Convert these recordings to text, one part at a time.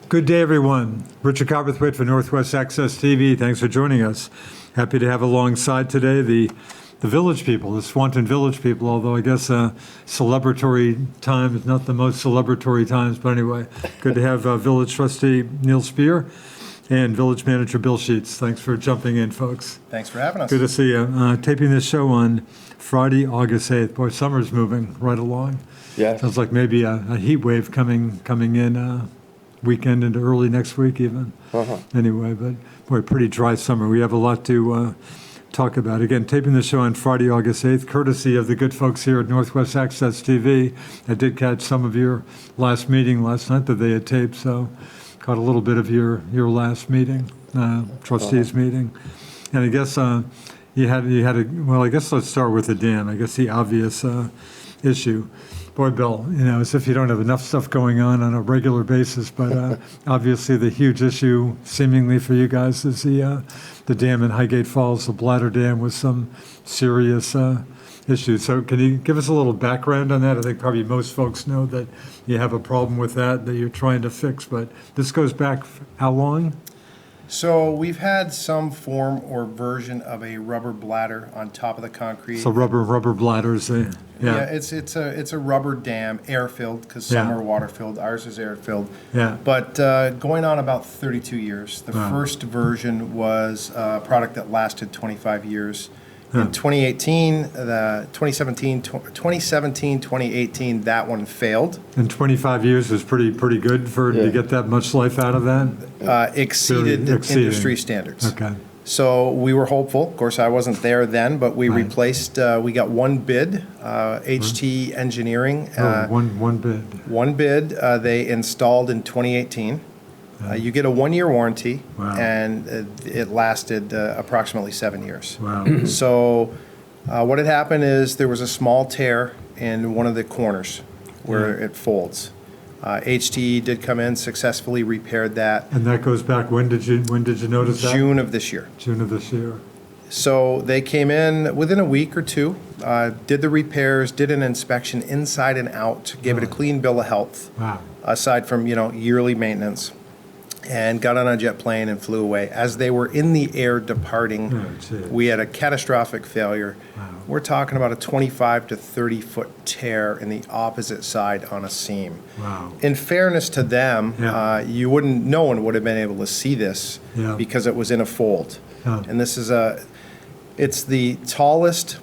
Good day, everyone. Richard Cowperthwait for Northwest Access TV. Thanks for joining us. Happy to have alongside today the village people, the Swanton village people, although I guess celebratory time is not the most celebratory times, but anyway, good to have village trustee Neal Speer and village manager Bill Sheets. Thanks for jumping in, folks. Thanks for having us. Good to see you. Taping this show on Friday, August 8th. Boy, summer's moving right along. Yeah. Sounds like maybe a heat wave coming in weekend into early next week even. Anyway, but boy, pretty dry summer. We have a lot to talk about. Again, taping the show on Friday, August 8th, courtesy of the good folks here at Northwest Access TV. I did catch some of your last meeting last night that they had taped, so caught a little bit of your last meeting, trustees meeting. And I guess you had well, I guess let's start with the dam. I guess the obvious issue. Boy, Bill, as if you don't have enough stuff going on a regular basis, but obviously the huge issue seemingly for you guys is the dam in Highgate Falls, the bladder dam, with some serious issues. So can you give us a little background on that? I think probably most folks know that you have a problem with that you're trying to fix, but this goes back how long? So we've had some form or version of a rubber bladder on top of the concrete. So rubber bladders, Yeah, it's a rubber dam, air-filled, because some are water-filled. Ours is air-filled. Yeah. But going on about 32 years. The first version was a product that lasted 25 years. In 2017, 2018, that one failed. And 25 years was pretty good to get that much life out of that? Exceeded industry standards. Okay. So we were hopeful. Of course, I wasn't there then, but we replaced, we got one bid, HT Engineering. One bid. One bid they installed in 2018. You get a 1-year warranty, and it lasted approximately 7 years. Wow. So what had happened is there was a small tear in one of the corners where it folds. HT did come in, successfully repaired that. And that goes back, when did you notice that? June of this year. June of this year. So they came in within a week or two, did the repairs, did an inspection inside and out, gave it a clean bill of health, aside from yearly maintenance, and got on a jet plane and flew away. As they were in the air departing, we had a catastrophic failure. We're talking about a 25 to 30 foot tear in the opposite side on a seam. Wow. In fairness to them, no one would have been able to see this because it was in a fold. And this is it's the tallest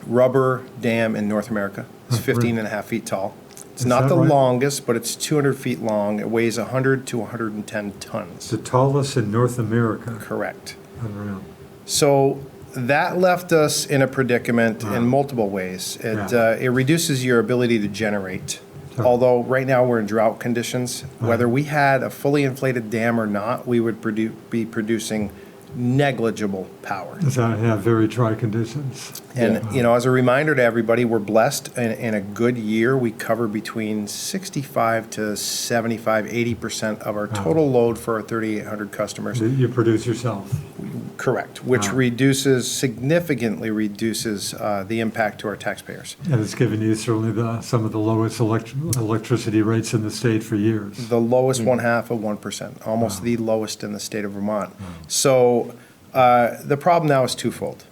rubber dam in North America. It's 15 and a half feet tall. It's not the longest, but it's 200 feet long. It weighs 100 to 110 tons. It's the tallest in North America. Correct. Unreal. So that left us in a predicament in multiple ways. It reduces your ability to generate. Sure. Although right now we're in drought conditions, whether we had a fully inflated dam or not, we would be producing negligible power. Very dry conditions. And as a reminder to everybody, we're blessed. In a good year, we cover between 65 to 75, 80% of our total load for our 3,800 customers. You produce yourself. Correct, which significantly reduces the impact to our taxpayers. And it's given you certainly some of the lowest electricity rates in the state for years. The lowest 0.5%, almost the lowest in the state of Vermont. So the problem now is twofold.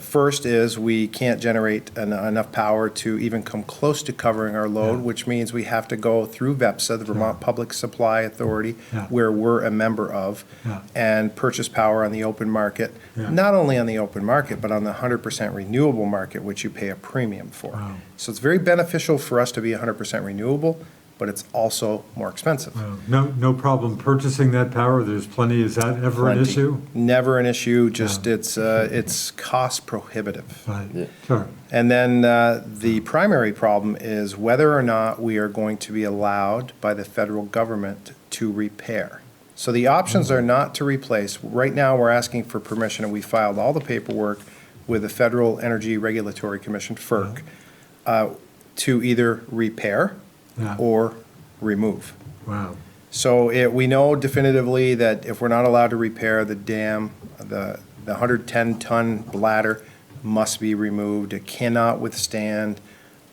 First is we can't generate enough power to even come close to covering our load, which means we have to go through VEPSA, the Vermont Public Supply Authority, where we're a member of, and purchase power on the open market. Not only on the open market, but on the 100% renewable market, which you pay a premium for. So it's very beneficial for us to be 100% renewable, but it's also more expensive. No problem purchasing that power. There's plenty. Is that ever an issue? Never an issue. Just it's cost prohibitive. Right. Sure. And then the primary problem is whether or not we are going to be allowed by the federal government to repair. So the options are not to replace. Right now, we're asking for permission, and we filed all the paperwork with the Federal Energy Regulatory Commission, FERC, to either repair or remove. Wow. So we know definitively that if we're not allowed to repair the dam, the 110-ton bladder must be removed. It cannot withstand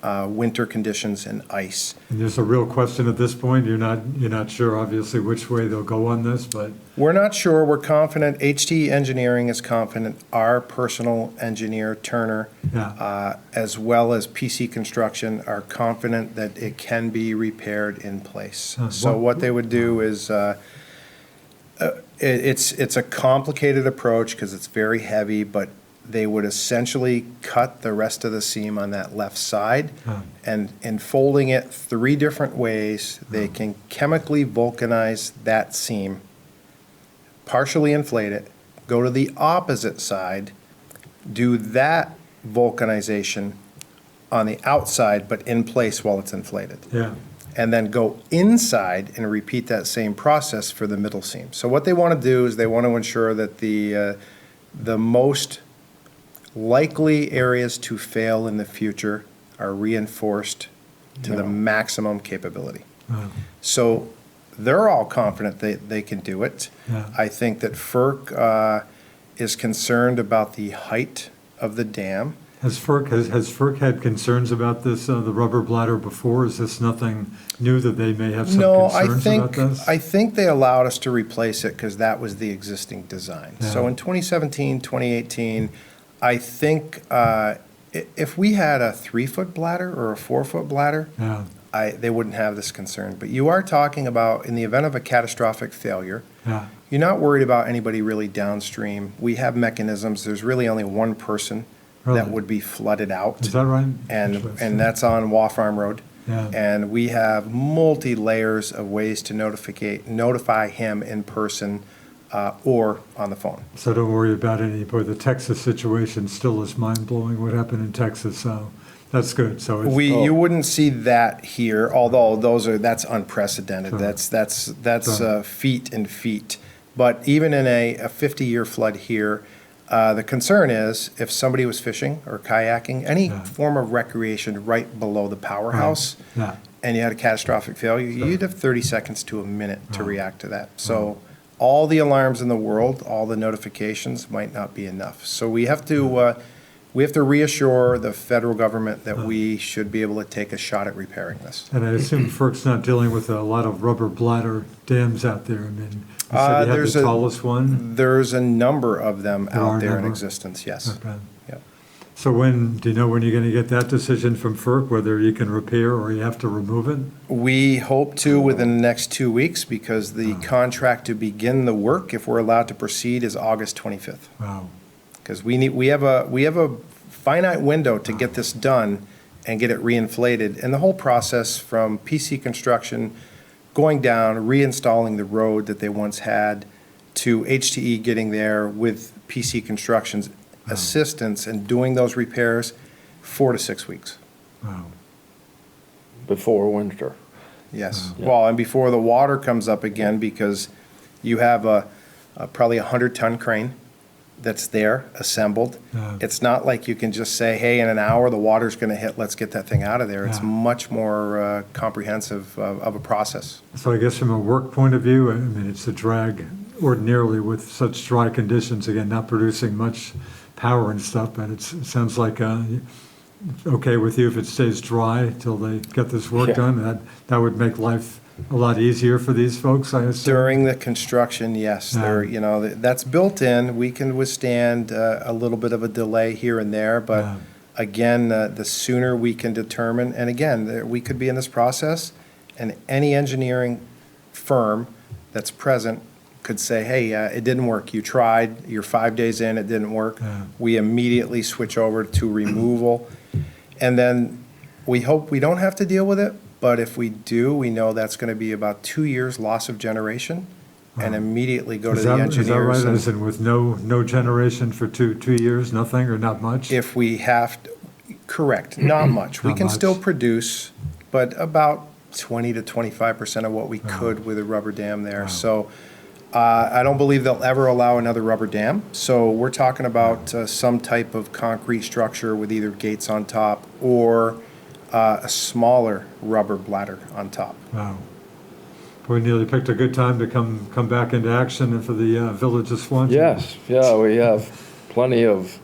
winter conditions and ice. And there's a real question at this point. You're not sure, obviously, which way they'll go on this, but We're not sure. We're confident. HT Engineering is confident. Our personal engineer, Turner, yeah, as well as PC Construction, are confident that it can be repaired in place. So what they would do is, it's a complicated approach because it's very heavy, but they would essentially cut the rest of the seam on that left side, and in folding it 3 different ways, they can chemically vulcanize that seam, partially inflate it, go to the opposite side, do that vulcanization on the outside, but in place while it's inflated. yeah, And then go inside and repeat that same process for the middle seam. So what they want to do is they want to ensure that the most likely areas to fail in the future are reinforced to the maximum capability. wow, So they're all confident they can do it. yeah. I think that FERC is concerned about the height of the dam. Has FERC had concerns about this, the rubber bladder before? Is this nothing new that they may have some No, concerns about this? I think they allowed us to replace it because that was the existing design. So Yeah. in 2017, 2018, I think if we had a 3-foot bladder or a 4-foot bladder, Yeah, they wouldn't have this concern. But you are talking about, in the event of a catastrophic failure, yeah, you're not worried about anybody really downstream. We have mechanisms. There's really only one person that Really? would be flooded out. is that right? And Interesting. that's on Waugh Farm Road. Yeah. And we have multi-layers of ways to notify him in person or on the phone. So don't worry about any, boy, the Texas situation still is mind-blowing, what happened in Texas, so that's good, so it's. You wouldn't see that here, although that's unprecedented. Sure. That's Sure. feet and feet. But even in a 50-year flood here, the concern is if somebody was fishing or kayaking, any Yeah. form of recreation right below the powerhouse, Yeah, and you had a catastrophic failure, you'd have 30 seconds to a minute to Wow. react to that. So all the alarms in the world, all the notifications might not be enough. So we have to reassure the federal government that we should be able to take a shot at repairing this. and I assume FERC's not dealing with a lot of rubber bladder dams out there, I mean, you said you had there's the a- tallest one? There's a number of them There are out a there in number? existence, yes. Okay. Yep. So do you know when you're gonna get that decision from FERC, whether you can repair or you have to remove it? We hope to within the next 2 weeks because the contract to begin the work, if we're allowed to proceed, is August 25th. Wow, Because we have a finite window to get this done and get it reinflated. And the whole process from PC Construction going down, reinstalling the road that they once had, to HTE getting there with PC Construction's assistance and doing those repairs, 4 to 6 weeks. wow, Before winter. Yes. Yeah. Well, and before the water comes up again, because you have probably a 100-ton crane that's there, assembled. Yeah. It's not like you can just say, hey, in an hour, the water's going to hit, let's get that thing out of there. It's Yeah. much more comprehensive of a process. So I guess from a work point of view, I mean, it's a drag ordinarily with such dry conditions, again, not producing much power and stuff, but it sounds like okay with you if it stays dry till they get this work Yeah. done. That would make life a lot easier for these folks, I assume. During the construction, yes, Yeah. that's built in. We can withstand a little bit of a delay here and there, but Yeah. again, the sooner we can determine, and again, we could be in this process, and any engineering firm that's present could say, hey, it didn't work. You tried, you're 5 days in, it didn't work. Yeah. We immediately switch over to removal. And then we hope we don't have to deal with it, but if we do, we know that's going to be about 2 years loss of generation, and Wow. immediately go to Is the that engineers. right? As in with no generation for two years, nothing or not much? If we have, correct, not much. We Not can much. still produce, but about 20 to 25% of what we could with a rubber dam there. Wow. So I don't believe they'll ever allow another rubber dam. So we're talking about some type of concrete structure with either gates on top or a smaller rubber bladder on top. Wow. Boy, Neil, you picked a good time to come back into action and for the village of Swanton. Yes, yeah, we have plenty of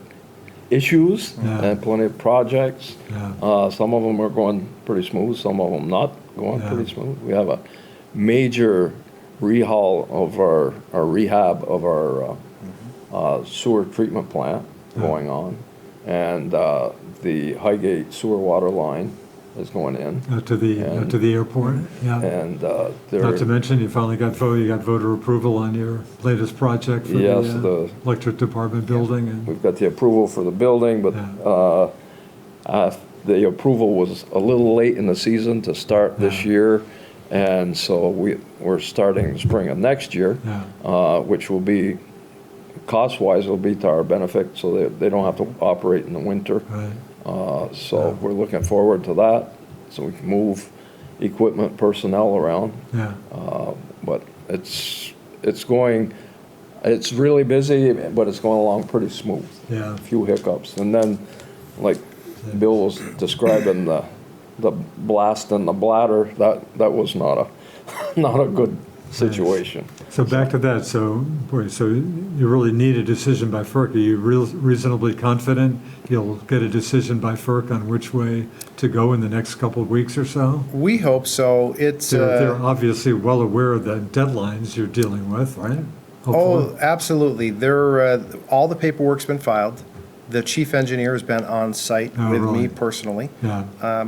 issues Yeah. and plenty of projects. Yeah. Some of them are going pretty smooth, some of them not going Yeah. pretty smooth. We have a major rehaul of our rehab of our sewer treatment plant going on. And the Highgate sewer water line is going in. Out to the airport, yeah. And Not to mention, you finally got voter approval on your latest project for Yes, the the- electric department building. And we've got the approval for the building, but Yeah. the approval was a little late in the season to start this Yeah. year. And so we're starting spring of next year, Yeah. which will be, cost-wise, will be to our benefit, so they don't have to operate in the winter. Right. So we're looking forward to that, so we can move equipment, personnel around. Yeah. But it's really busy, but it's going along pretty smooth. Yeah. A few hiccups. And then, like Bill was describing, the blast in the bladder, that was not a good situation. So back to that. So you really need a decision by FERC. Are you reasonably confident you'll get a decision by FERC on which way to go in the next couple of weeks or so? We hope so. It's They're obviously well aware of the deadlines you're dealing with, right? Hopefully. oh, absolutely. All the paperwork's been filed. The chief engineer has been on site Oh, with me really? personally. Yeah.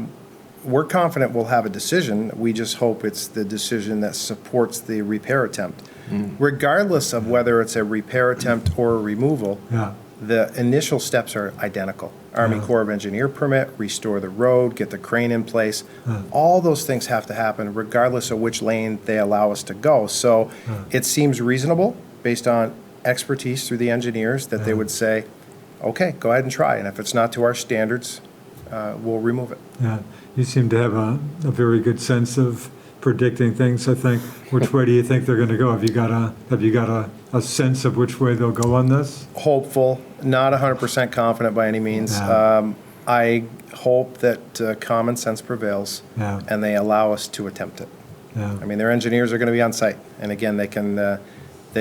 We're confident we'll have a decision. We just hope it's the decision that supports the repair attempt. Regardless of whether it's a repair attempt or a removal, Yeah. the initial steps are identical. Army Corps of Engineer permit, restore the road, get the crane in place. All those things have to happen regardless of which lane they allow us to go. So it seems reasonable, based on expertise through the engineers, that they would say, okay, go ahead and try. And if it's not to our standards, we'll remove it. Yeah. You seem to have a very good sense of predicting things, I think. Which way do you think they're going to go? Have you got a sense of which way they'll go on this? Hopeful, not 100% confident by any means. Yeah. I hope that common sense prevails Yeah. and they allow us to attempt it. Yeah. I mean, their engineers are going to be on site, and again, they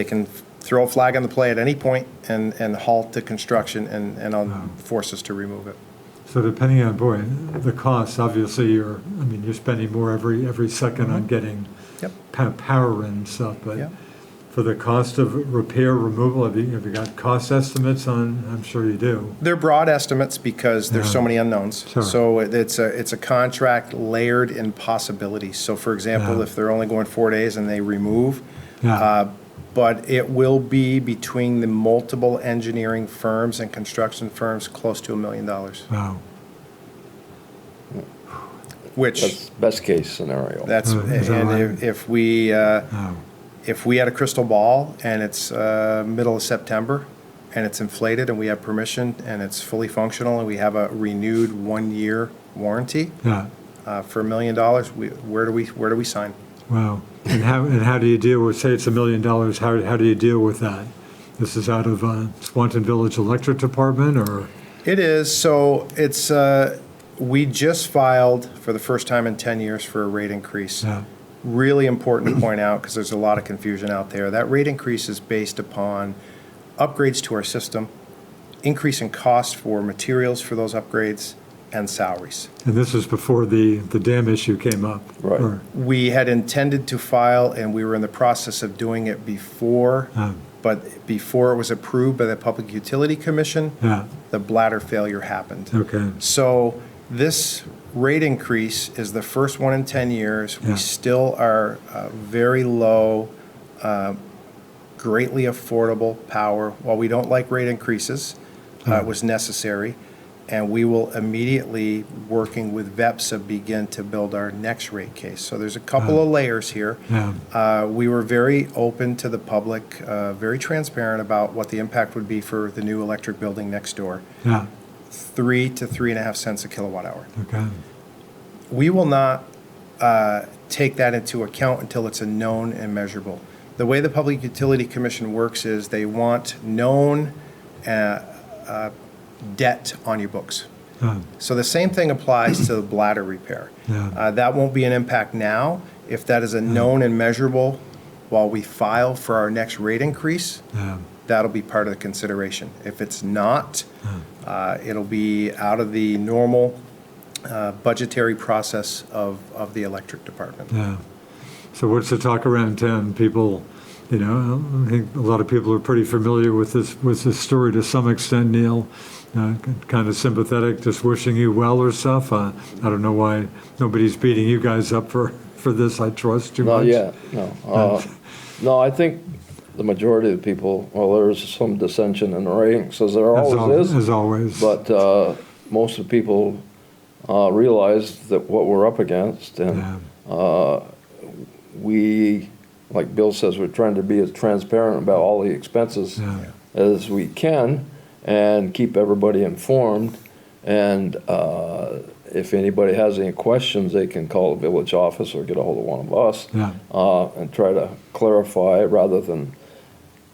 can throw a flag on the play at any point and halt the construction and force us to remove it. So depending on, the costs, obviously you're spending more every second on getting Yep. power and stuff, but Yeah. for the cost of repair, removal, have you got cost estimates on? I'm sure you do. They're broad estimates because there's so Yeah. many unknowns. Sure. So it's a contract layered in possibilities. So for example, Yeah. if they're only going 4 days and they remove, Yeah. but it will be between the multiple engineering firms and construction firms close to $1 million, Wow. which That's best case scenario. that's, Is that and right? if we, Wow. if we had a crystal ball and it's middle of September and it's inflated and we have permission and it's fully functional and we have a renewed 1-year warranty Yeah. for $1 million, where do we sign? Wow. And how do you deal with, say it's $1 million, how do you deal with that? This is out of Swanton Village Electric Department, or? It is, so it's, we just filed for the first time in 10 years for a rate increase. Yeah. Really important to point out, because there's a lot of confusion out there. That rate increase is based upon upgrades to our system, increase in cost for materials for those upgrades, and salaries. And this was before the dam issue came up? Right. or- We had intended to file, and we were in the process of doing it before, but before it was approved by the Public Utility Commission, Yeah. the bladder failure happened. Okay. So this rate increase is the first one in 10 years. Yeah. We still are very low, greatly affordable power. While we don't like rate increases, it was necessary. And we will immediately, working with VEPSA, begin to build our next rate case. So there's a couple of layers here. Yeah. We were very open to the public, very transparent about what the impact would be for the new electric building next door. Yeah. 3 to 3.5 cents a kilowatt hour. Okay. We will not take that into account until it's a known and measurable. The way the Public Utility Commission works is they want known debt on your books. So the same thing applies to the bladder repair. Yeah. That won't be an impact now. If that is a known and measurable while we file for our next rate increase, Yeah. that'll be part of the consideration. If it's not, it'll be out of the normal budgetary process of the electric department. Yeah. So what's the talk around town? People, I think a lot of people are pretty familiar with this story to some extent, Neil. Kind of sympathetic, just wishing you well or stuff. I don't know why nobody's beating you guys up for this, I trust, too Not much. yet, no. No, I think the majority of the people, well, there's some dissension in the ranks, as there always is. As always. But most of the people realize that what we're up against, and we, like Bill says, we're trying to be as transparent about all the expenses as we can and keep everybody informed. And if anybody has any questions, they can call the village office or get a hold of one of us and try to clarify rather than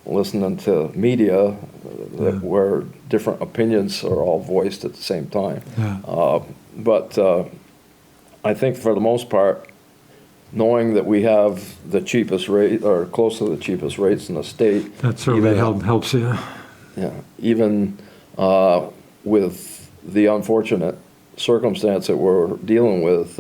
listening to media where different opinions are all voiced at the same time. But I think for the most part, knowing that we have the cheapest rate or close to the cheapest rates in the state. That certainly helps you. Yeah, even with the unfortunate circumstance that we're dealing with,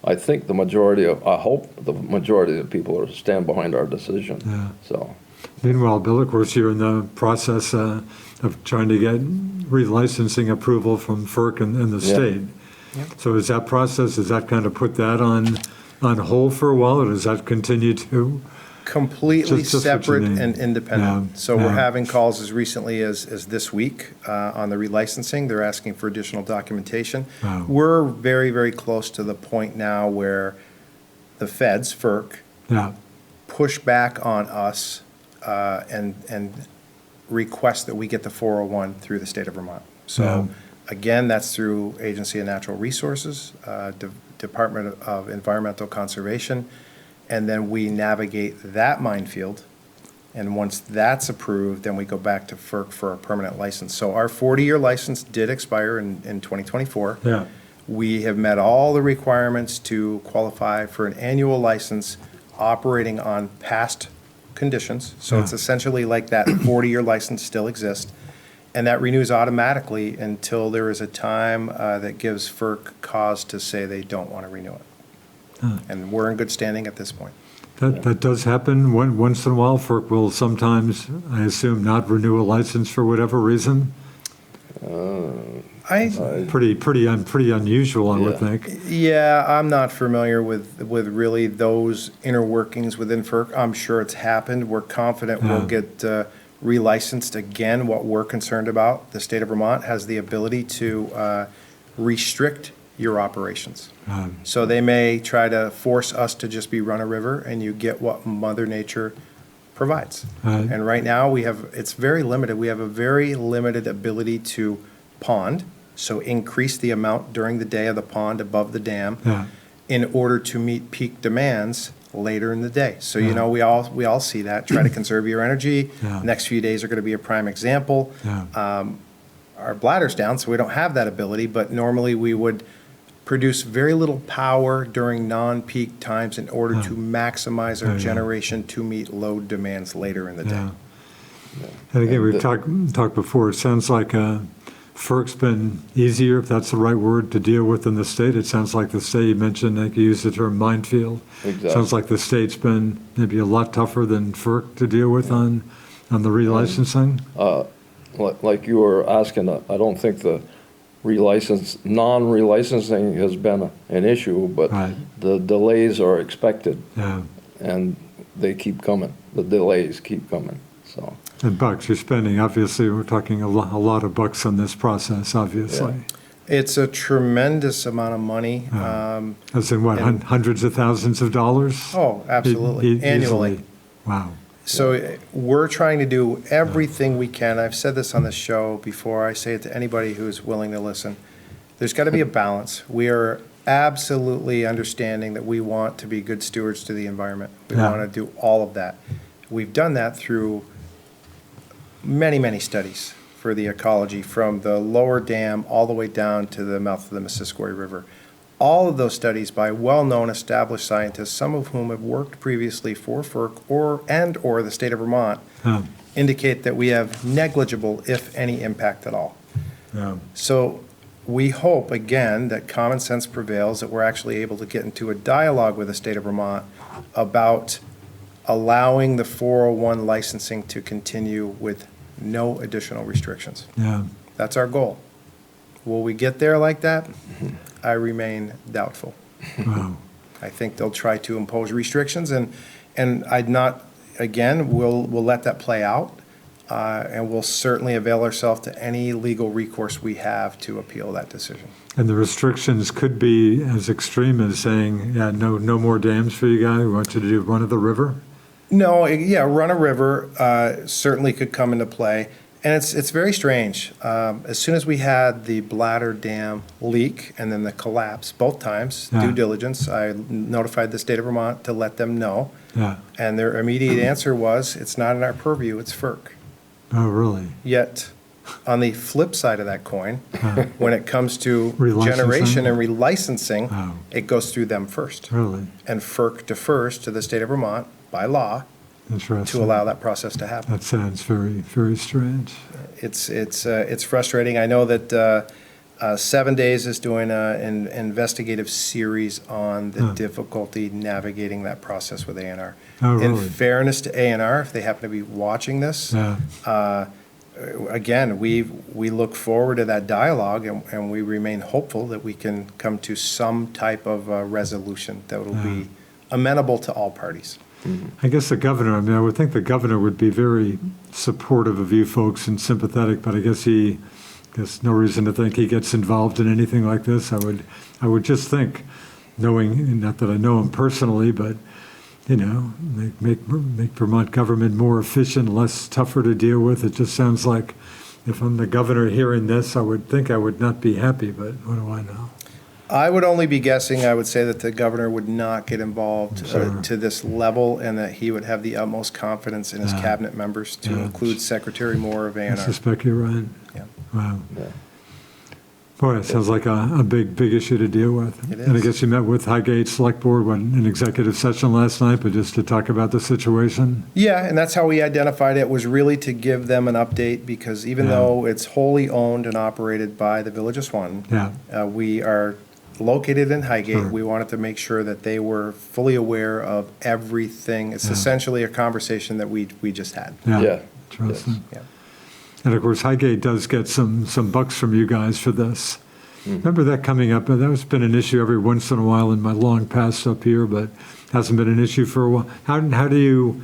I think I hope the majority of the people are stand behind our decision. So. Meanwhile, Bill, of course, you're in the process of trying to get relicensing approval from FERC and the state. So is that process, does that kind of put that on hold for a while, or does that continue to? Completely Just separate what you mean. and independent. So Yeah. we're having calls as recently as this week on the relicensing. They're asking for additional documentation. Wow. We're very, very close to the point now where the feds, FERC, push back on us and request that we get the 401 through the state of Vermont. So again, that's through Agency of Natural Resources, Department of Environmental Conservation, and then we navigate that minefield. And once that's approved, then we go back to FERC for a permanent license. So our 40-year license did expire in 2024. We have met all the requirements to qualify for an annual license operating on past conditions. So it's essentially like that 40-year license still exists. And that renews automatically until there is a time that gives FERC cause to say they don't want to renew it. And we're in good standing at this point. That does happen once in a while. FERC will sometimes, I assume, not renew a license for whatever reason. Pretty unusual, I would think. Yeah, I'm not familiar with really those inner workings within FERC. I'm sure it's happened. We're confident we'll get relicensed again. What we're concerned about, the state of Vermont has the ability to restrict your operations. So they may try to force us to just be run-of-river, and you get what Mother Nature provides. And right now, it's very limited. We have a very limited ability to pond, so increase the amount during the day of the pond above the dam in order to meet peak demands later in the day. So, we all see that. Try to conserve your energy. Next few days are going to be a prime example. Our bladder's down, so we don't have that ability, but normally we would produce very little power during non-peak times in order to maximize our generation to meet load demands later in the day. And again, we've talked before, it sounds like FERC's been easier, if that's the right word, to deal with than the state. It sounds like the state, you mentioned, I could use the term minefield. Exactly. Sounds like the state's been maybe a lot tougher than FERC to deal with on the relicensing. Like you were asking, I don't think the non-relicensing has been an issue, but the delays are expected, and they keep coming. The delays keep coming. So. And bucks you're spending, obviously, we're talking a lot of bucks on this process, obviously. It's a tremendous amount of money. As in what, hundreds of thousands of dollars? Oh, absolutely, annually. Easily. Wow. So we're trying to do everything we can. I've said this on the show before. I say it to anybody who's willing to listen. There's got to be a balance. We are absolutely understanding that we want to be good stewards to the environment. We want to do all of that. We've done that through many, many studies for the ecology, from the lower dam all the way down to the mouth of the Missisquoi River. All of those studies by well-known established scientists, some of whom have worked previously for FERC or the state of Vermont, indicate that we have negligible, if any, impact at all. Yeah. So we hope, again, that common sense prevails, that we're actually able to get into a dialogue with the state of Vermont about allowing the 401 licensing to continue with no additional restrictions. Yeah. That's our goal. Will we get there like that? I remain doubtful. Wow. I think they'll try to impose restrictions, and I'd not, again, we'll let that play out, and we'll certainly avail ourselves to any legal recourse we have to appeal that decision. And the restrictions could be as extreme as saying, yeah, no more dams for you guys. We want you to do run of the river. No, yeah, run a river certainly could come into play. And it's very strange. As soon as we had the bladder dam leak and then the collapse, both times, Yeah. due diligence, I notified the state of Vermont to let them know. Yeah. And their immediate answer was, it's not in our purview, it's FERC. Oh, really? Yet, on the flip side of that coin, when it comes to Relicensing? generation and relicensing, Oh. it goes through them first. Really? And FERC defers to the state of Vermont by law Interesting. to allow that process to happen. That sounds very, very strange. It's frustrating. I know that 7 Days is doing an investigative series on the Huh. difficulty navigating that process with A&R. Oh, In really? fairness to A&R, if they happen to be watching this, Yeah. again, we look forward to that dialogue, and we remain hopeful that we can come to some type of resolution that will be amenable to all parties. I guess the governor, I mean, I would think the governor would be very supportive of you folks and sympathetic, but I guess there's no reason to think he gets involved in anything like this. I would just think, knowing, not that I know him personally, but, you know, make Vermont government more efficient, less tougher to deal with. It just sounds like if I'm the governor hearing this, I would think I would not be happy, but what do I know? I would only be guessing. I would say that the governor would not get involved Sure. to this level, and that he would have the utmost confidence in his Yeah. cabinet members to Yeah. include Secretary Moore of I A&R. suspect you're right. Yeah. Wow. Yeah. Boy, it sounds like a big issue to deal with. It And I is. guess you met with Highgate Select Board, an executive session last night, but just to talk about the situation? Yeah, and that's how we identified it, was really to give them an update, because even Yeah. though it's wholly owned and operated by the Village of Swanton, Yeah. we are located in Highgate. Sure. We wanted to make sure that they were fully aware of everything. It's Yeah. essentially a conversation that we just had. Yeah. Interesting. Yeah. And of course, Highgate does get some bucks from you guys for this. Remember that coming up? That's been an issue every once in a while in my long past up here, but hasn't been an issue for a while. How do you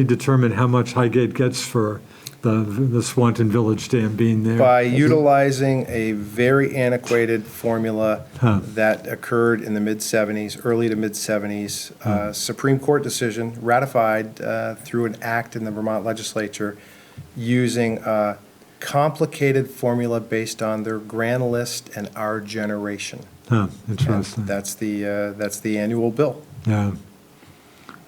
determine how much Highgate gets for the Swanton Village Dam being there? By utilizing a very antiquated formula Huh. that occurred in the mid-'70s, early to mid-'70s, Supreme Court decision ratified through an act in the Vermont legislature, using a complicated formula based on their grand list and our generation. Huh, And interesting. that's the annual bill. Yeah.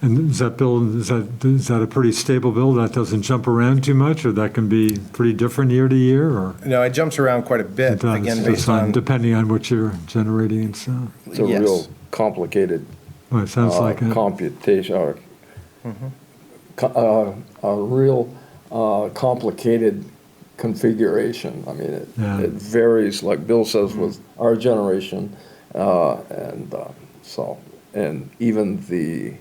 And is that a pretty stable bill that doesn't jump around too much, or that can be pretty different year to year, or? No, it jumps around quite a It bit, does, again, just based on. depending on what you're generating and so. It's a Yes. real complicated Well, it sounds like it. computation, or a real complicated configuration. I mean, Yeah. it varies, like Bill says, with our generation, and even the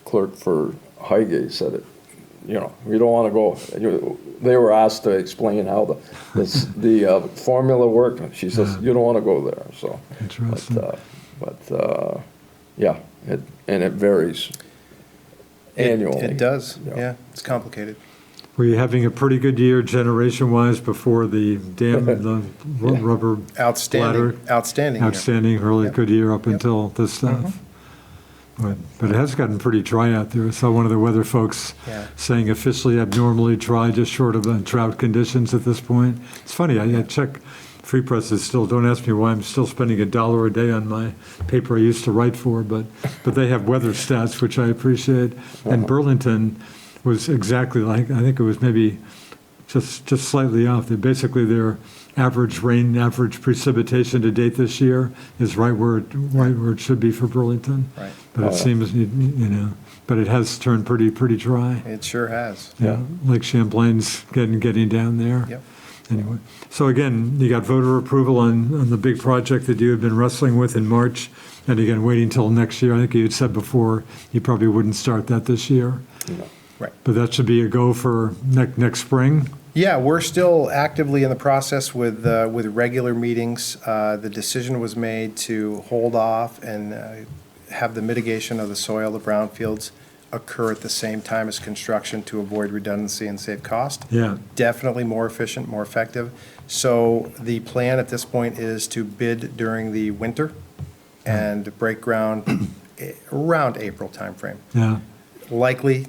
clerk for Highgate said it. You know, we don't want to go. They were asked to explain how the formula worked, and she says you don't want to go there. So, Interesting. yeah, it varies annually. It does, Yeah. yeah, it's complicated. Were you having a pretty good year generation-wise before the dam, the rubber Outstanding, outstanding year. outstanding, really Yep. good year up Yep. until this stuff? But it has gotten pretty dry out there. I saw one of the weather folks Yeah. saying officially abnormally dry, just short of drought conditions at this point. It's funny, I check, Free Press is still, don't ask me why I'm still spending $1 a day on my paper I used to write for, but they have weather stats, which I appreciate. And Burlington was exactly like, I think it was maybe just slightly off. Basically, their average rain, average precipitation to date this year is right where it should be for Burlington. Right. But it seems, but it has turned pretty dry. It sure has. Yeah, Lake Champlain's getting down there. Yep. Anyway, so again, you got voter approval on the big project that you had been wrestling with in March, and again, waiting till next year. I think you had said before you probably wouldn't start that this year. Right. But that should be a go for next spring. Yeah, we're still actively in the process with regular meetings. The decision was made to hold off and have the mitigation of the soil, the brownfields, occur at the same time as construction to avoid redundancy and save cost. Yeah. Definitely more efficient, more effective. So the plan at this point is to bid during the winter and break ground around April timeframe. Yeah. Likely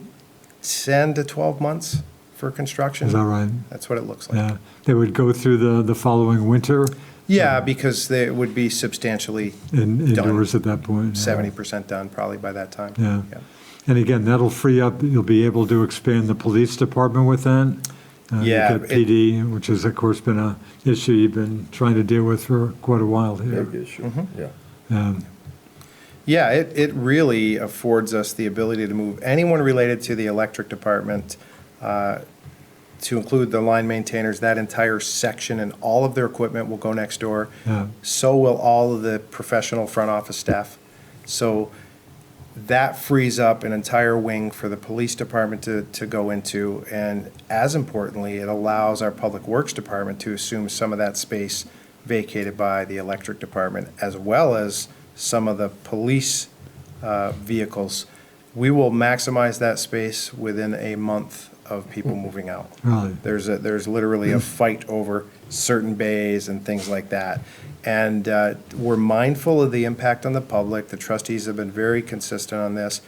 10 to 12 months for construction. Is that right? That's what it looks like. Yeah. They would go through the following winter Yeah, because they would be substantially indoors at that point. Yeah. 70% done probably by that time. Yeah. And again, that'll free up, you'll be able to expand the police department with that. Yeah, You get PD, which has, of course, been an issue you've been trying to deal with for quite a while here. Big issue, Mm-hmm. yeah. Yeah, it really affords us the ability to move anyone related to the electric department, to include the line maintainers, that entire section and all of their equipment will go next door. Yeah. So will all of the professional front office staff. So that frees up an entire wing for the police department to go into. And as importantly, it allows our public works department to assume some of that space vacated by the electric department, as well as some of the police vehicles. We will maximize that space within a month of people moving out. Really? There's literally a fight over certain bays and things like that. And we're mindful of the impact on the public. The trustees have been very consistent on this.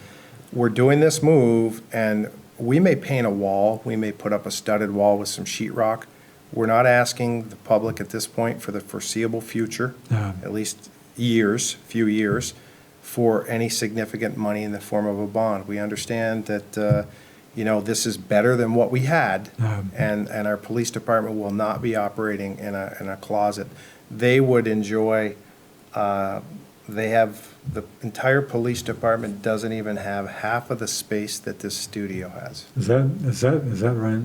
We're doing this move, and we may paint a wall. We may put up a studded wall with some sheetrock. We're not asking the public at this point for the foreseeable future, Yeah. at least few years, for any significant money in the form of a bond. We understand that, this is better than what we had, and our police department will not be operating in a closet. They would enjoy, they have, the entire police department doesn't even have half of the space that this studio has. Is that right?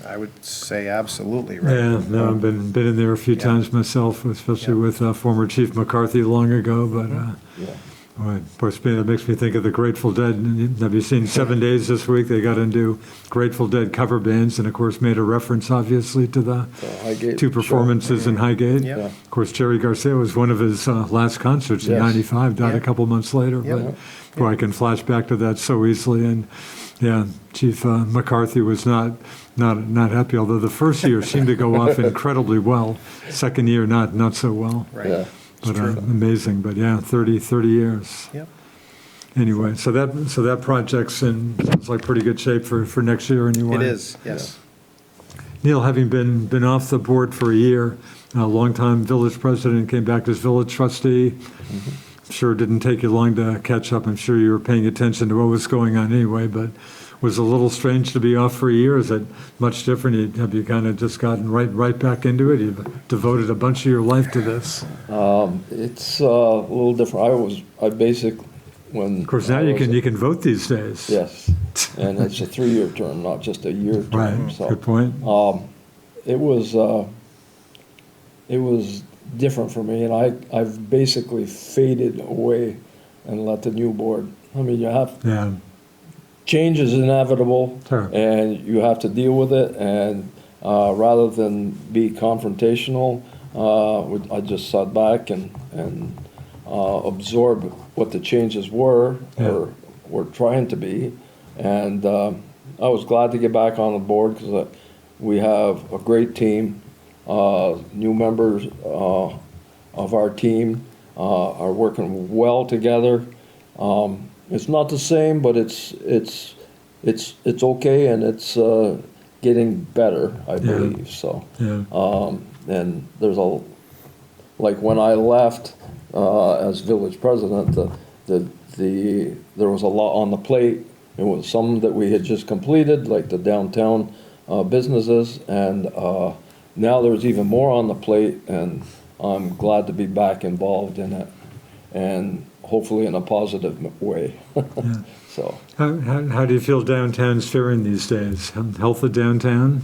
I would say absolutely right. Yeah, no, I've been in there a few times myself, especially with former Chief McCarthy long ago, but boy, of course, that makes me think of the Grateful Dead. Have you seen 7 Days this week? They got into Grateful Dead cover bands and, of course, made a reference, obviously, to the Highgate two performances in Highgate. Yeah. Of course, Jerry Garcia was one of his last concerts in Yes. '95, died Yeah. a couple months later. Yeah. But boy, I can flash back to that so easily. And yeah, Chief McCarthy was not happy, although the first year seemed to go off incredibly well. Second year, not so well. Right. Yeah. But amazing. But yeah, 30 years. Yep. Anyway, so that project's in, sounds like pretty good shape for next year anyway. It is, yes. Neil, having been off the board for a year, a longtime village president, came back as village trustee. I'm sure it didn't take you long to catch up. I'm sure you were paying attention to what was going on anyway, but was it a little strange to be off for a year? Is it much different? Have you kind of just gotten right back into it? You've devoted a bunch of your life to this. It's a little different. I basically, when. Of course, now you can vote these days. Yes, and it's a 3-year term, not just a year term. Right, So, good point. it was different for me, and I've basically faded away and let the new board. I mean, you have Yeah, change is inevitable, Sure. and you have to deal with it. And rather than be confrontational, I just sat back and absorbed what the changes were or were trying to be. And I was glad to get back on the board because we have a great team. New members of our team are working well together. It's not the same, but it's okay, and it's getting better, I believe. So, yeah, and there's like when I left as village president, there was a lot on the plate. It was some that we had just completed, like the downtown businesses, and now there's even more on the plate, and I'm glad to be back involved in it, and hopefully in a positive way. So, How do you feel downtown's faring these days? Health of downtown?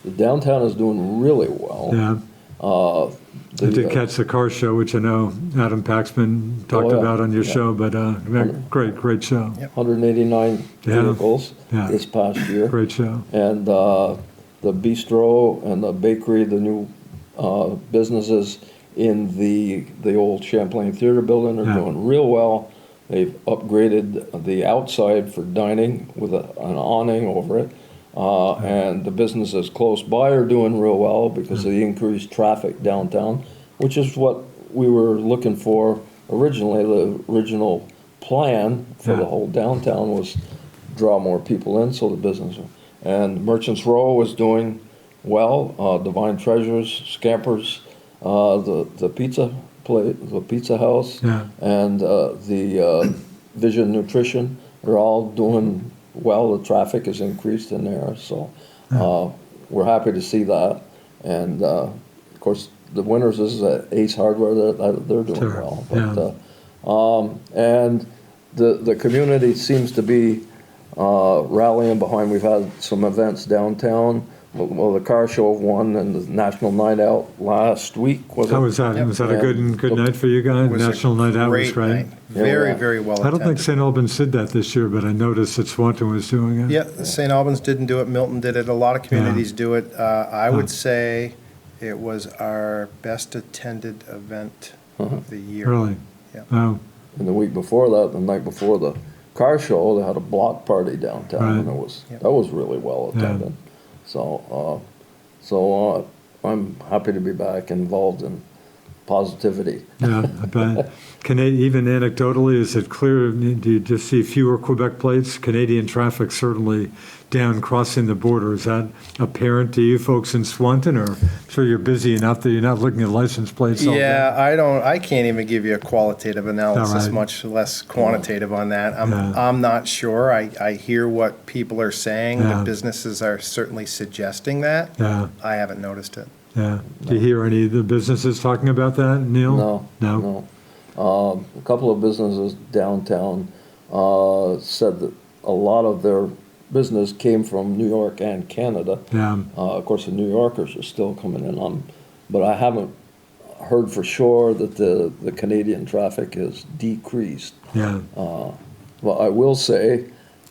the downtown is doing really well. Yeah. I did The, catch the car show, which I know Adam Paxman talked yeah, about on your yeah. show, but great show. Yep. 189 Yeah, vehicles yeah. this past year. Great show. And the bistro and the bakery, the new businesses in the old Champlain Theater building are Yeah. doing real well. They've upgraded the outside for dining with an awning over it. And the businesses close by are doing real well because of the increased traffic downtown, which is what we were looking for originally. The original plan for the whole downtown was draw more people in, so the business. And Merchants Row is doing well. Divine Treasures, Scampers, the pizza plate, the pizza house, Yeah. and the Vision Nutrition are all doing well. The traffic has increased in there, so we're happy to see that. And of course, the winners is Ace Hardware. They're doing Sure. well. Yeah. And the community seems to be rallying behind. We've had some events downtown. Well, the car show won, and the National Night Out last week was. How was that? Yep. Was that a good night for you guys? It was a National Night Out was great great. night. Very, Yeah. very well I don't think attended. St. Albans did that this year, but I noticed that Swanton was doing it. Yeah, St. Albans didn't do it, Milton did it, a lot of communities do it. I would say it was our best attended event of the year. Really? Yeah. Wow. And the week before that, the night before the car show, they had a block party downtown, Right. and it was Yep. that was really well Yeah. attended. So I'm happy to be back involved in positivity. Yeah, I bet. Even anecdotally, is it clear, do you just see fewer Quebec plates? Canadian traffic certainly down crossing the border. Is that apparent to you folks in Swanton, or sure you're busy enough that you're not looking at license plates all day? Yeah, I can't even give you a qualitative analysis, right. much less quantitative on that. Yeah. I'm not sure. I hear what people are saying. Yeah. The businesses are certainly suggesting that. Yeah, I haven't noticed it. yeah. Do you hear any of the businesses talking about that, Neil? No. A couple of businesses downtown said that a lot of their business came from New York and Canada. Yeah, Of course, the New Yorkers are still coming in on, but I haven't heard for sure that the Canadian traffic is decreased. yeah, Well, I will say,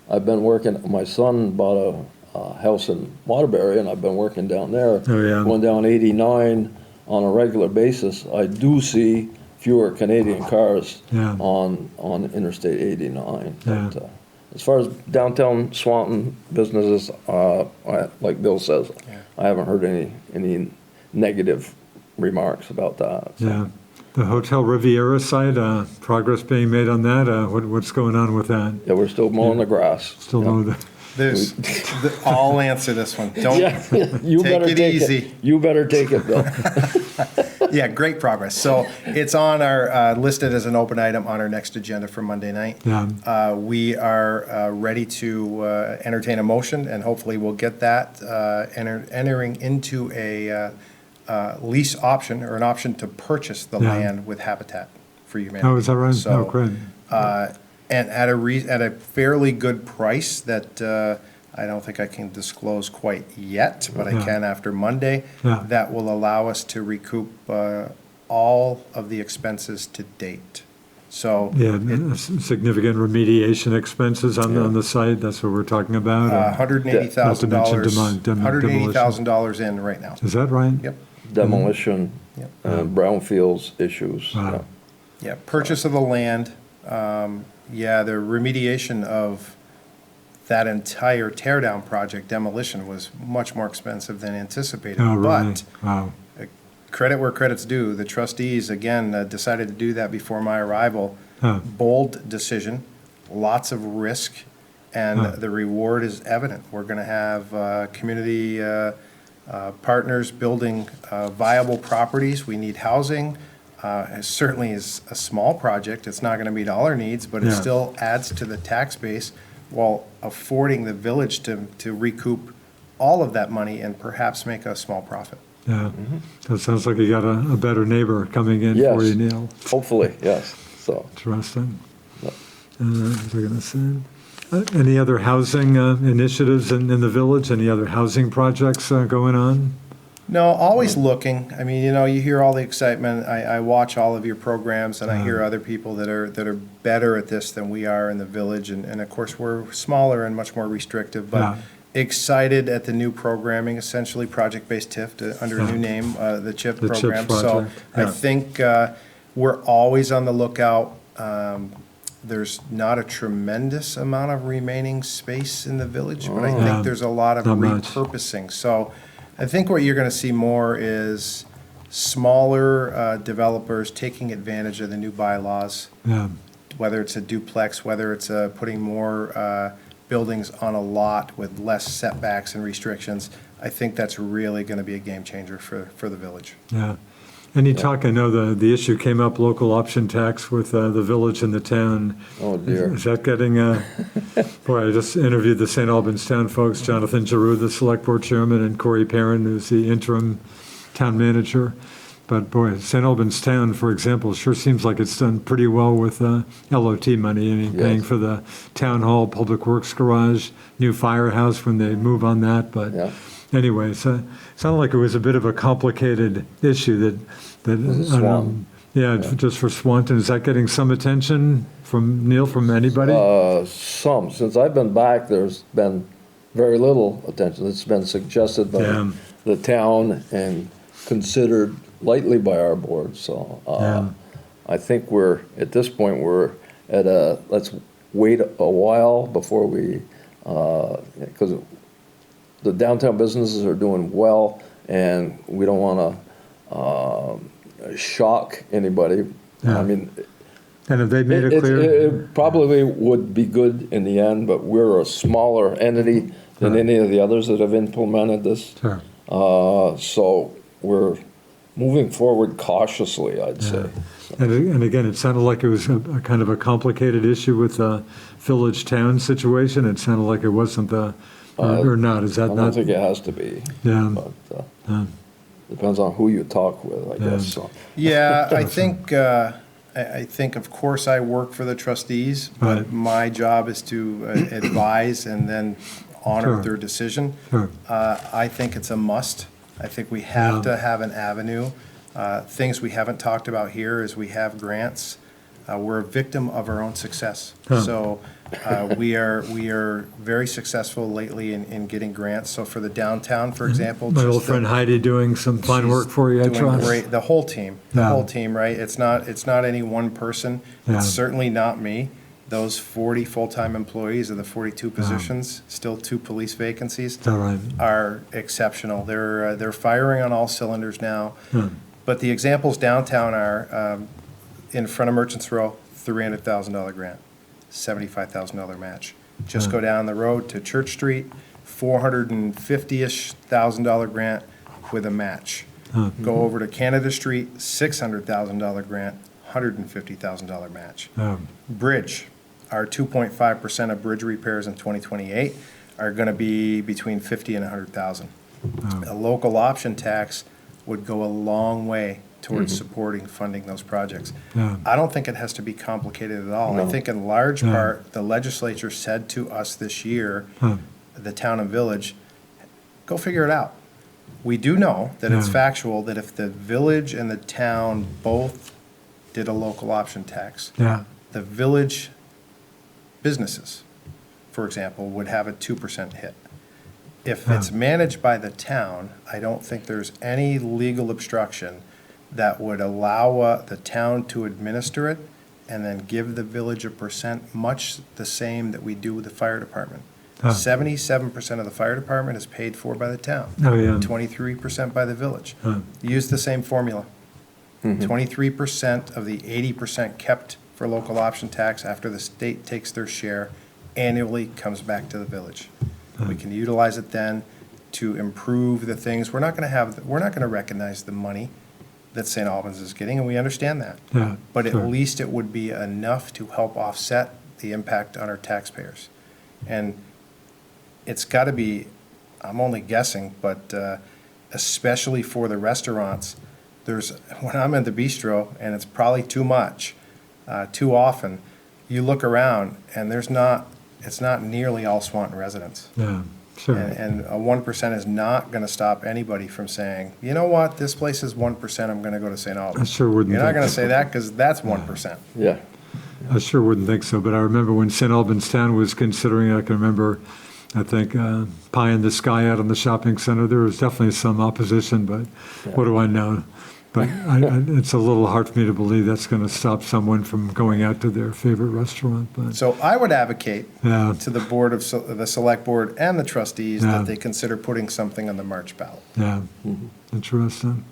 I've been working, my son bought a house in Waterbury, and I've been working down there. Oh, yeah. Going down 89 on a regular basis. I do see fewer Canadian cars Yeah. on Interstate 89. Yeah. But, as far as downtown Swanton businesses, like Bill says, Yeah. I haven't heard any negative remarks about that. So. yeah. The Hotel Riviera site, progress being made on that? What's going on with that? Yeah, we're still mowing the grass. Still Yep. know that. I'll answer this one. Don't. Yeah, you Take better it take easy. it. You better take it, Bill. Yeah, great progress. So it's on our, listed as an open item on our next agenda for Monday night. Yeah. We are ready to entertain a motion, and hopefully we'll get that entering into a lease option, or an option to purchase the Yeah. land with Habitat for Humanity. Oh, is that right? So, Oh, great. and at a fairly good price that I don't think I can disclose quite yet, but I Yeah. can after Monday. Yeah. That will allow us to recoup all of the expenses to date. So Yeah, significant remediation expenses on the site, that's what we're talking about? $180,000. Not to mention demolition. $180,000 in right now. Is that right? Yep. Demolition, Yep. brownfields issues. Wow. Yeah, purchase of the land, yeah, the remediation of that entire tear down project, demolition, was much more expensive than anticipated. Oh, really? But Wow. credit where credit's due, the trustees, again, decided to do that before my arrival. Huh. Bold decision, lots of risk, and Huh. the reward is evident. We're going to have community partners building viable properties. We need housing. It certainly is a small project. It's not going to meet all our needs, but it Yeah. still adds to the tax base while affording the village to recoup all of that money and perhaps make a small profit. Yeah. So it sounds like you got a better neighbor coming in Yes. for you, Neil. Hopefully, yes, so. Interesting. Yep. What was I going to say? Any other housing initiatives in the village? Any other housing projects going on? No, always looking. I mean, you hear all the excitement. I watch all of your programs, and I hear other people that are better at this than we are in the village. And of course, we're smaller and much more restrictive, but excited at the new programming, essentially project-based TIF under a new name, the CHIP The CHIP program. So project, I think we're always on the lookout. There's not a tremendous amount of remaining space in the village, but I think there's a lot of Not much. repurposing. So I think what you're going to see more is smaller developers taking advantage of the new bylaws, Yeah. whether it's a duplex, whether it's putting more buildings on a lot with less setbacks and restrictions. I think that's really going to be a game changer for the village. Yeah. Any talk, I know the issue came up, local option tax with the village and the town. Oh, dear. Is that getting, boy, I just interviewed the St. Albans town folks, Jonathan Giroux, the select board chairman, and Corey Perrin, who's the interim town manager. But boy, St. Albans town, for example, sure seems like it's done pretty well with LOT money. I mean, paying Yes. for the town hall, public works garage, new firehouse when they move on that. But Yeah. anyway, so it sounded like it was a bit of a complicated issue that Was it Swanton? yeah, just for Swanton. Is that getting some attention from Neil, from anybody? Some. Since I've been back, there's been very little attention. It's been suggested by Yeah. the town and considered lightly by our board, so. Yeah. I think at this point, we're at let's wait a while before we, because the downtown businesses are doing well, and we don't want to shock anybody. Yeah. I mean, And have they made it it clear? probably would be good in the end, but we're a smaller entity than Sure. any of the others that have implemented this. Sure. So we're moving forward cautiously, I'd say. And again, it sounded like it was a kind of a complicated issue with the village-town situation. It sounded like it wasn't or not. Is I that don't not? think it has to be, Yeah. but depends on who you talk with, I guess, so. Yeah, I think, of course, I work for the trustees, but Right. my job is to advise and then honor Sure. their decision. Sure. I think it's a must. I think we have Yeah. to have an avenue. Things we haven't talked about here is we have grants. We're a victim of our own success. Huh. So we are very successful lately in getting grants. So for the downtown, for example. My old just the- friend Heidi doing some fine work for you, I doing trust. great. The whole team, Yeah. right? It's not any one person. Yeah. It's certainly not me. Those 40 full-time employees of the 42 positions, still 2 police vacancies, Is that right? are exceptional. They're firing on all cylinders now. Yeah. But the examples downtown are, in front of Merchants Row, $300,000 grant, $75,000 match. Just go down the road to Church Street, $450-ish thousand grant with a match. Go over to Canada Street, $600,000 grant, $150,000 match. Bridge, our 2.5% of bridge repairs in 2028 are going to be between 50 and 100,000. A local option tax would go a long way towards supporting funding those projects. Yeah. I don't think it has to be complicated at all. I No. think in large part, the legislature said to us this year, the town and village, go figure it out. We do know that it's Yeah. factual that if the village and the town both did a local option tax, Yeah. the village businesses, for example, would have a 2% hit. If it's managed by the town, I don't think there's any legal obstruction that would allow the town to administer it and then give the village a percent, much the same that we do with the fire department. 77% of the fire department is paid for by the town. Oh, yeah. 23% by the village. Huh. Use the same formula. 23% of the 80% kept for local option tax after the state takes their share annually comes back to the village. We can utilize it then to improve the things. We're not going to recognize the money that St. Albans is getting, and we understand that. Yeah. But at sure. least it would be enough to help offset the impact on our taxpayers. And it's got to be I'm only guessing, but especially for the restaurants, when I'm in the bistro, and it's probably too much, too often, you look around, and it's not nearly all Swanton residents. Yeah, sure. And a 1% is not going to stop anybody from saying, you know what, this place is 1%, I'm going to go to St. I Albans. sure wouldn't. You're not think going to so. say that because that's 1%. Yeah. I sure wouldn't think so, but I remember when St. Albans Town was considering, I can remember, I think, pie in the sky out in the shopping center, there was definitely some opposition, but what do I know? But it's a little hard for me to believe that's going to stop someone from going out to their favorite restaurant, but, So I would advocate yeah, to the board of, the select board and the trustees Yeah. that they consider putting something on the March ballot. yeah, interesting.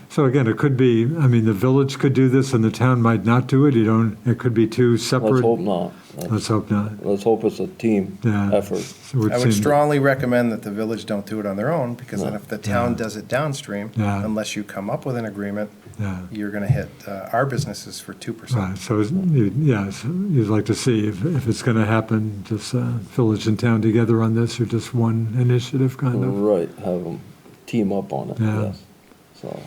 So again, it could be, I mean, the village could do this and the town might not do it, it could be two separate. Let's hope not. Let's hope not. Let's hope it's a team Yeah. effort. So it would I would seem- strongly recommend that the village don't do it on their own, because then No. if the town does it downstream, Yeah. unless you come up with an agreement, Yeah. you're going to hit our businesses for 2%. Right, so, you'd like to see if it's going to happen, just village and town together on this, or just one initiative, kind of. Right, have them team up on it, Yeah. yes. So,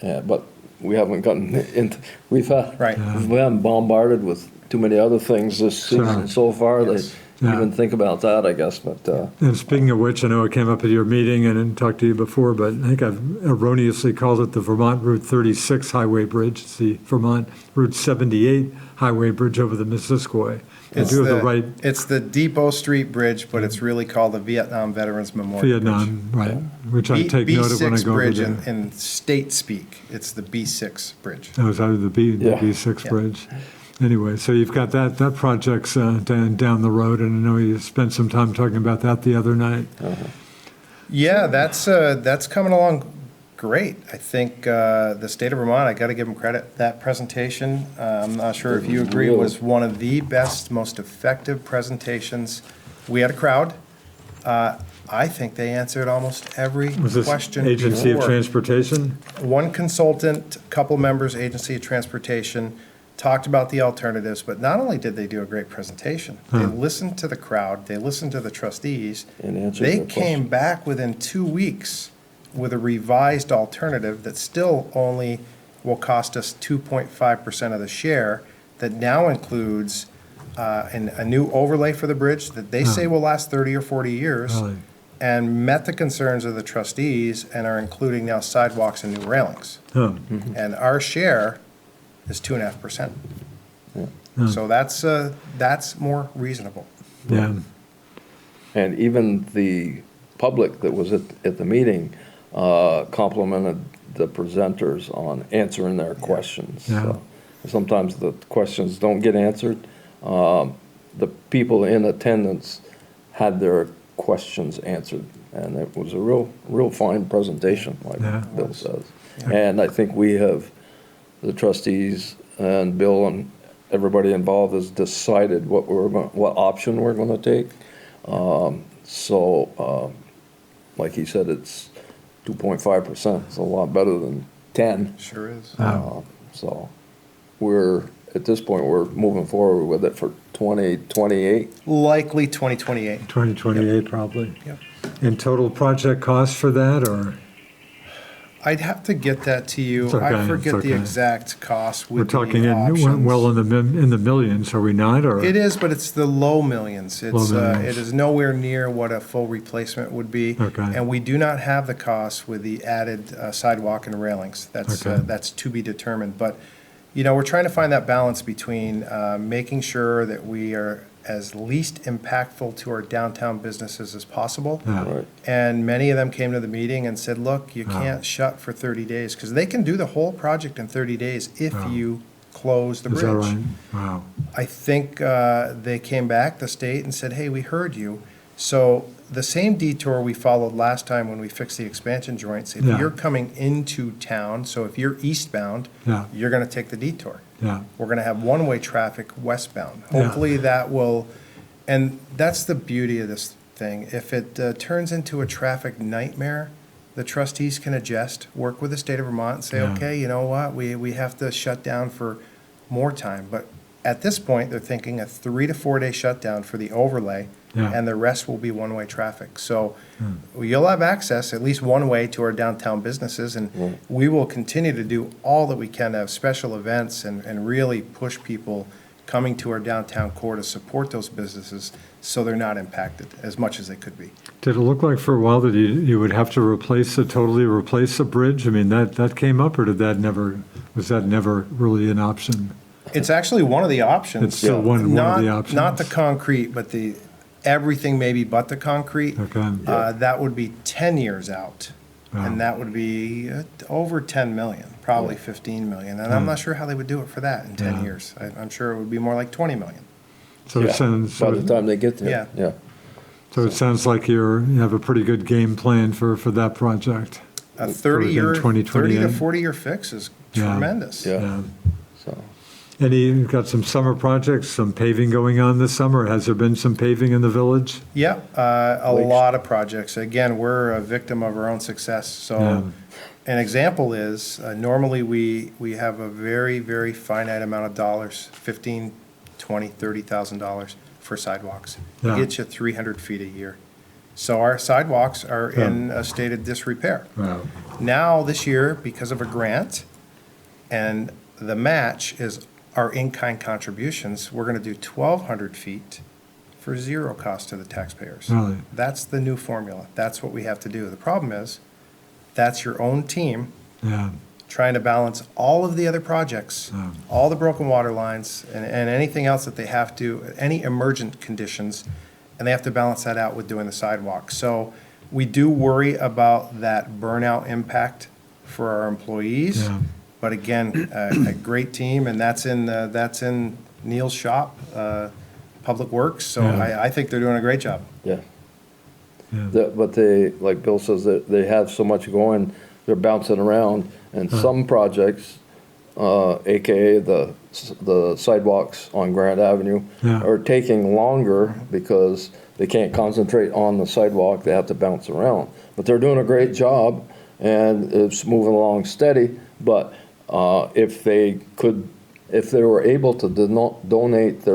yeah, but we haven't gotten into, we've had, Right. we've been bombarded with too many other things this Sure. season so far. They Yes. Yeah. even think about that, I guess, but, And speaking of which, I know I came up at your meeting and didn't talk to you before, but I think I've erroneously called it the Vermont Route 36 Highway Bridge. It's the Vermont Route 78 Highway Bridge over the Missisquoi. I It's do have the right It's the Depot Street Bridge, but it's really called the Vietnam Veterans Memorial Bridge. Vietnam, right, which I take note of when I B6 go over bridge there. in state speak, it's the B6 bridge. That was out of the Yeah. B6 Yeah. bridge. Anyway, so you've got that project's down the road, and I know you spent some time talking about that the other night. Yeah, that's coming along great. I think the state of Vermont, I got to give them credit. That presentation, I'm not sure if you agree, Really? was one of the best, most effective presentations. We had a crowd. I think they answered almost every Was this question Agency of before. Transportation? One consultant, couple members, Agency of Transportation, talked about the alternatives, but not only did they do a great presentation, they listened to the crowd, they listened to the trustees. And answered They their came back within 2 weeks with a revised alternative that still only will cost us 2.5% of the share, that now includes a new overlay for the bridge that they say will last 30 or 40 years, Really? and met the concerns of the trustees, and are including now sidewalks and new railings. Huh. And our share is 2.5%. Yeah. So that's more reasonable. Yeah, and even the public that was at the meeting complimented the presenters on answering their questions. Yeah. So sometimes the questions don't get answered. The people in attendance had their questions answered, and it was a real fine presentation, like Yeah. Bill says. And I think we have, the trustees and Bill and everybody involved has decided what option we're going to take. Like he said, it's 2.5%. It's a lot better than 10. Sure is. So at this point, we're moving forward with it for 2028. Likely 2028. 2028 probably. Yep. And total project cost for that, or I'd have to get that to you. It's okay, I forget it's the okay. exact cost we're with talking the well options. in the millions, are we not, or? It is, but it's the low millions. Low It's, millions. it is nowhere near what a full replacement would be. Okay. And we do not have the cost with the added sidewalk and railings. Okay. That's to be determined. But, we're trying to find that balance between making sure that we are as least impactful to our downtown businesses as possible. Yeah. Right. And many of them came to the meeting and said, look, you can't shut for 30 days, because they can do the whole project in 30 days if Wow. you close the Is bridge. that right? Wow. I think they came back, the state, and said, hey, we heard you. So the same detour we followed last time when we fixed the expansion joints, if Yeah. you're coming into town, so if you're eastbound, Yeah. you're going to take the detour. Yeah, We're going to have one-way traffic westbound. Yeah. Hopefully that will, and that's the beauty of this thing. If it turns into a traffic nightmare, the trustees can adjust, work with the state of Vermont and say, Yeah. okay, you know what, we have to shut down for more time. But at this point, they're thinking a 3 to 4 day shutdown for the overlay Yeah. and the rest will be one-way traffic. So you'll have access at least one way to our downtown businesses, and we will continue to do all that we can to have special events and really push people coming to our downtown core to support those businesses so they're not impacted as much as they could be. Did it look like for a while that you would have to totally replace a bridge? I mean, that came up, or was that never really an option? It's actually one of the options. It's still one of the options. Not the concrete, but everything maybe but the concrete. Okay. That would be 10 years out. Wow. And that would be over 10 million, probably 15 million. And I'm not sure how they would do it for that in 10 years. I'm sure it would be more like 20 million. So it sounds, By the time they get there. Yeah. Yeah. so it sounds like you have a pretty good game plan for that project. A 30-year, 30 to 2028. 40-year fix is Yeah. tremendous. Yeah. Yeah. So, You've got some summer projects, some paving going on this summer. Has there been some paving in the village? Yeah, a Lakes. lot of projects. Again, we're a victim of our own success. So Yeah. an example is, normally we have a very, very finite amount of dollars, 15, 20, $30,000 for sidewalks. Yeah. It gets you 300 feet a year. So our sidewalks are in a state of disrepair. Wow. Now, this year, because of a grant, and the match is our in-kind contributions, we're gonna do 1,200 feet for zero cost to the taxpayers. Really? That's the new formula. That's what we have to do. The problem is, that's your own team Yeah. trying to balance all of the other projects, all the broken water lines, and anything else that they have to, any emergent conditions, and they have to balance that out with doing the sidewalk. So we do worry about that burnout impact for our employees. Yeah. But again, a great team, and that's in Neal's shop, Public Works. So Yeah. I think they're doing a great job. yeah. Yeah. But they, like Bill says, that they have so much going, they're bouncing around, and some projects, AKA the sidewalks on Grand Avenue, Yeah. are taking longer because they can't concentrate on the sidewalk, they have to bounce around. But they're doing a great job, and it's moving along steady, but if they were able to donate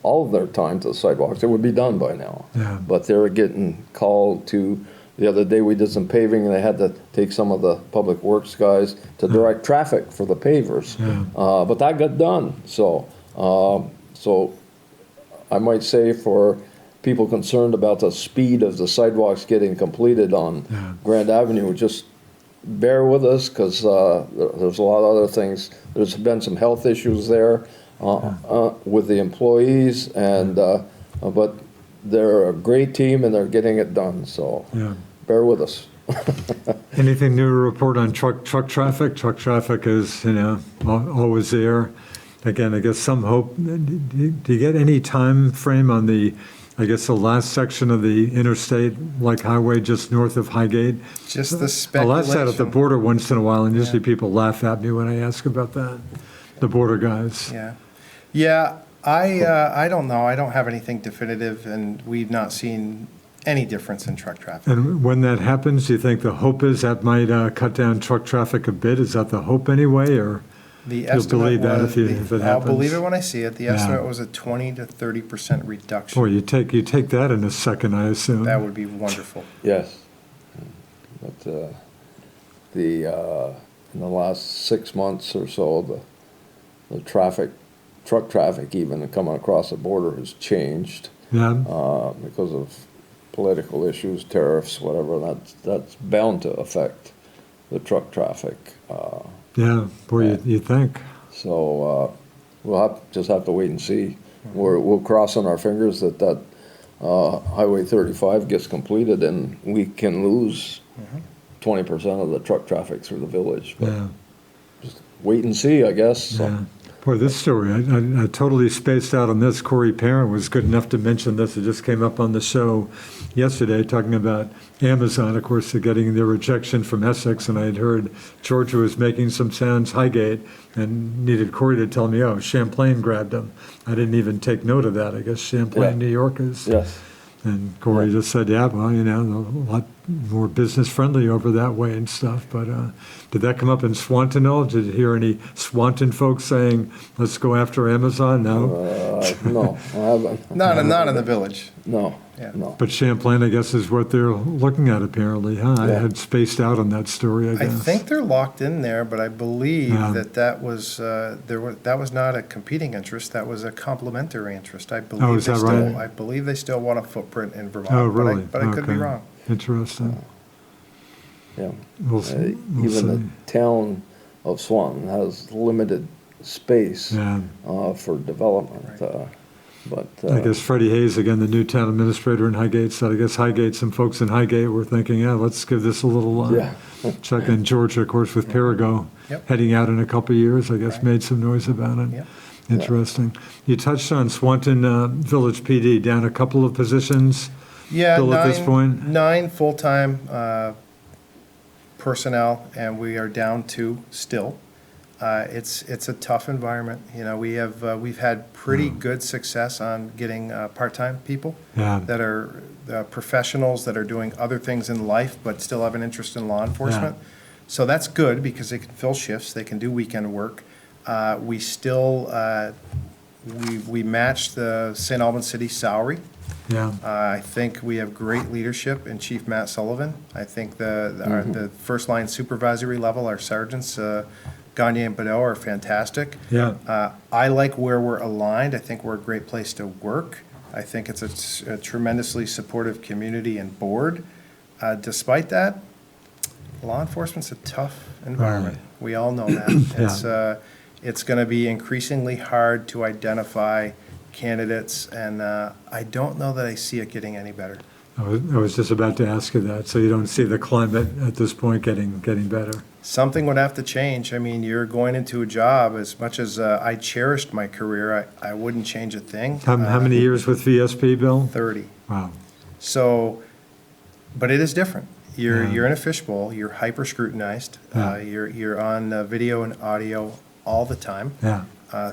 all of their time to the sidewalks, it would be done by now. Yeah. But they were getting called to, the other day we did some paving, and they had to take some of the public works guys to direct traffic for the pavers. Yeah. But that got done, so I might say for people concerned about the speed of the sidewalks getting completed on Yeah. Grand Avenue, just bear with us, because there's a lot of other things. There's been some health issues there with the employees, and but they're a great team and they're getting it done. So Yeah. bear with us. Anything new to report on truck traffic? Truck traffic is, always there. Again, I guess some hope. Do you get any time frame on the last section of the interstate, like highway just north of Highgate? Just the I'll ask that at the speculation. border once in a while, and usually Yeah. people laugh at me when I ask about that. The border guys. Yeah. Yeah, I don't know. I don't have anything definitive, and we've not seen any difference in truck traffic. And when that happens, do you think the hope is that might cut down truck traffic a bit? Is that the hope anyway, or? The You'll estimate believe that was, if it I'll believe happens. it when I see it. The Yeah. estimate was a 20 to 30% reduction. Boy, you take that in a second, I assume. That would be wonderful. Yes. But in the last 6 months or so, the truck traffic even coming across the border has changed Yeah, because of political issues, tariffs, whatever. That's bound to affect the truck traffic. yeah, boy, you think. So we'll just have to wait and see. We'll cross on our fingers that Highway 35 gets completed, and we can lose 20% of the truck traffic through the village. But Yeah, just wait and see, I guess. So. yeah. Boy, this story, I totally spaced out on this. Corey Parent was good enough to mention this. It just came up on the show yesterday, talking about Amazon, of course, they're getting their rejection from Essex, and I had heard Georgia was making some sounds, Highgate, and needed Corey to tell me, Champlain grabbed them. I didn't even take note of that. I guess Champlain, Yeah. New York is. Yes. And Corey just said, yeah, well, a more business friendly over that way and stuff. But did that come up in Swanton at all? Did you hear any Swanton folks saying, let's go after Amazon? No? No, I haven't. Not in the village. No, Yeah. no. But Champlain, I guess, is what they're looking at apparently, huh? I Yeah. had spaced out on that story, I I guess. think they're locked in there, but I believe Yeah. that was not a competing interest. That was a complementary interest. I believe Oh, is that right? I believe they still want a footprint in Vermont. Oh, really? But I could be Okay. wrong. Interesting. Yeah. We'll see. We'll Even the see. town of Swanton has limited space Yeah. for development. But I guess Freddie Hayes, again, the new town administrator in Highgate, said, I guess Highgate, some folks in Highgate were thinking, yeah, let's give this a little Yeah. check. And Georgia, of course, with Perigo Yep. heading out in a couple of years, I guess, Right. made some noise about it. Yep. Interesting. You touched on Swanton Village PD, down a couple of positions. Yeah, Bill, at this point? 9 full-time personnel, and we are down 2 still. It's a tough environment. You know, we've had pretty good success on getting part-time people Yeah. that are professionals that are doing other things in life but still have an interest in law enforcement. So that's good because they can fill shifts, they can do weekend work. We still we match the St. Albans City salary. Yeah. I think we have great leadership in Chief Matt Sullivan. I think the first line supervisory level, our sergeants, Gagne and Badeau, are fantastic. Yeah. I like where we're aligned. I think we're a great place to work. I think it's a tremendously supportive community and board. Despite that, law enforcement's a tough environment. Right. We all know that. It's going to be increasingly hard to identify candidates, and I don't know that I see it getting any better. I was just about to ask you that. So you don't see the climate at this point getting better? Something would have to change. I mean, you're going into a job, as much as I cherished my career, I wouldn't change a thing. How many years with VSP, Bill? 30. Wow. So, but it is different. Yeah. You're in a fishbowl, you're hyper scrutinized, Yeah. you're on video and audio all the time. Yeah.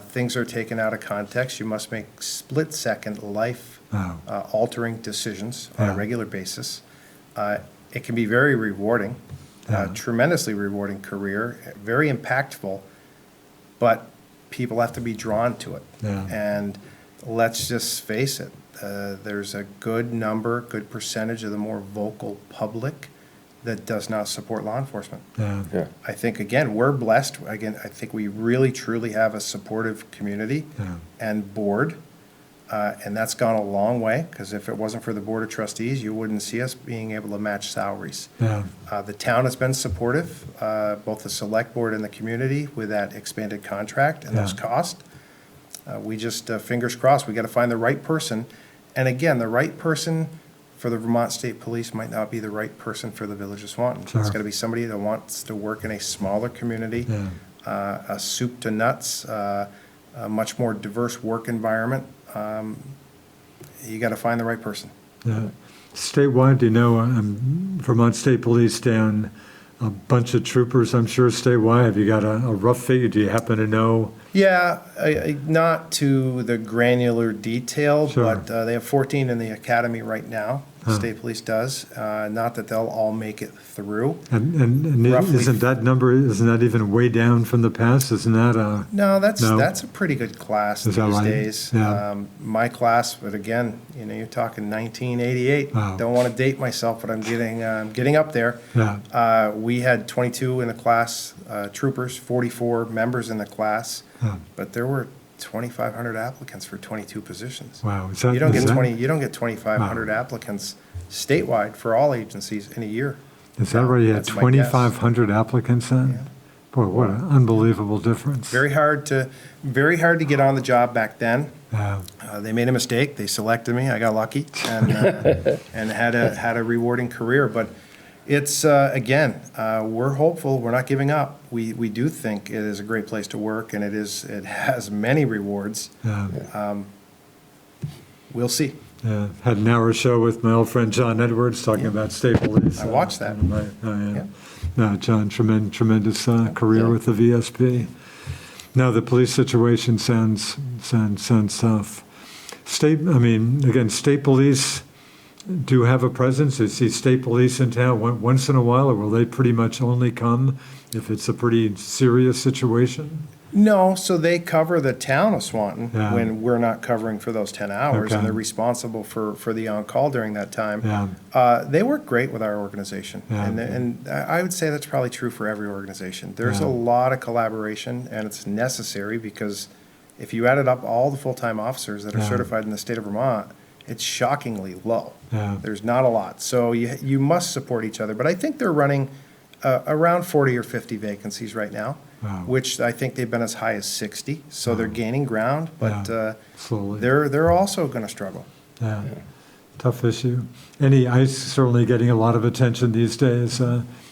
Things are taken out of context. You must make split-second life Wow. altering decisions on Yeah. a regular basis. It can be very rewarding, Yeah. tremendously rewarding career, very impactful, but people have to be drawn to it. Yeah. And let's just face it, there's a good percentage of the more vocal public that does not support law enforcement. Yeah. yeah, I think, again, we're blessed. Again, I think we really, truly have a supportive community Yeah. and board, and that's gone a long way, because if it wasn't for the Board of Trustees, you wouldn't see us being able to match salaries. Yeah. The town has been supportive, both the select board and the community, with that expanded contract and those Yeah. costs. We just, fingers crossed, we got to find the right person. And again, the right person for the Vermont State Police might not be the right person for the Village of Swanton. Sure. It's got to be somebody that wants to work in a smaller community, Yeah. a soup to nuts, a much more diverse work environment. You got to find the right person. Yeah. Statewide, do you know, Vermont State Police down a bunch of troopers, I'm sure, statewide. Have you got a rough figure? Do you happen to know? Yeah, not to the granular detail, Sure. but they have 14 in the academy right now. Huh. State Police does. Not that they'll all make it through. And Roughly. isn't that even way down from the past? Isn't that a, No, that's No? a pretty good class Is these that right? days. Yeah. My class, but again, you're talking 1988. Wow. Don't want to date myself, but I'm getting up there. yeah, We had 22 in the class, troopers, 44 members in the class, Huh. but there were 2,500 applicants for 22 positions. wow. Is that, You don't is get that- you don't get 2,500 applicants statewide for all agencies in a year. Is that right? You had That's my guess. 2,500 applicants then? Yeah. Boy, what an unbelievable difference. Very hard to get on the job back then. Yeah. They made a mistake. They selected me. I got lucky and and had a rewarding career. But it's again, we're hopeful. We're not giving up. We do think it is a great place to work, and it has many rewards. Yeah. We'll see. Yeah, had an hour show with my old friend John Edwards talking about state police. I watched that. Oh, yeah. Yeah. No, John, tremendous career Yeah. with the VSP. No, the police situation sounds tough. State police, do have a presence? Is the state police in town once in a while, or will they pretty much only come if it's a pretty serious situation? No, so they cover the town of Swanton Yeah. when we're not covering for those 10 hours, Okay. and they're responsible for the on-call during that time. Yeah. They work great with our organization, Yeah. and I would say that's probably true for every organization. There's Yeah. a lot of collaboration, and it's necessary because if you added up all the full-time officers that are Yeah. certified in the state of Vermont, it's shockingly low. Yeah. There's not a lot. So you must support each other. But I think they're running around 40 or 50 vacancies right now, Wow. which I think they've been as high as 60. So they're gaining ground, but Yeah. Slowly. they're also going to struggle. Yeah. Tough issue. Any ICE certainly getting a lot of attention these days.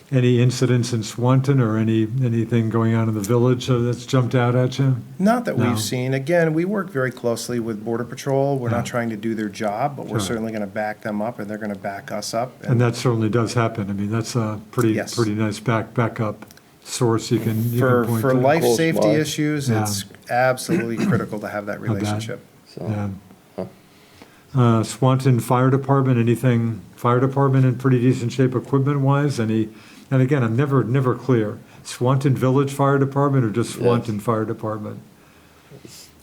Any incidents in Swanton or anything going on in the village that's jumped out at you? Not that No. we've seen. Again, we work very closely with Border Patrol. We're Yeah. not trying to do their job, but we're Sure. certainly going to back them up, and they're going to back us up. And that certainly does happen. I mean, that's a pretty Yes. pretty nice backup source you can for point for to. life Close safety by. issues, Yeah. it's absolutely critical to have that relationship. So, Yeah. Swanton Fire Department, anything fire department in pretty decent shape equipment wise? And again, I'm never clear. Swanton Village Fire Department or just Swanton Fire Department?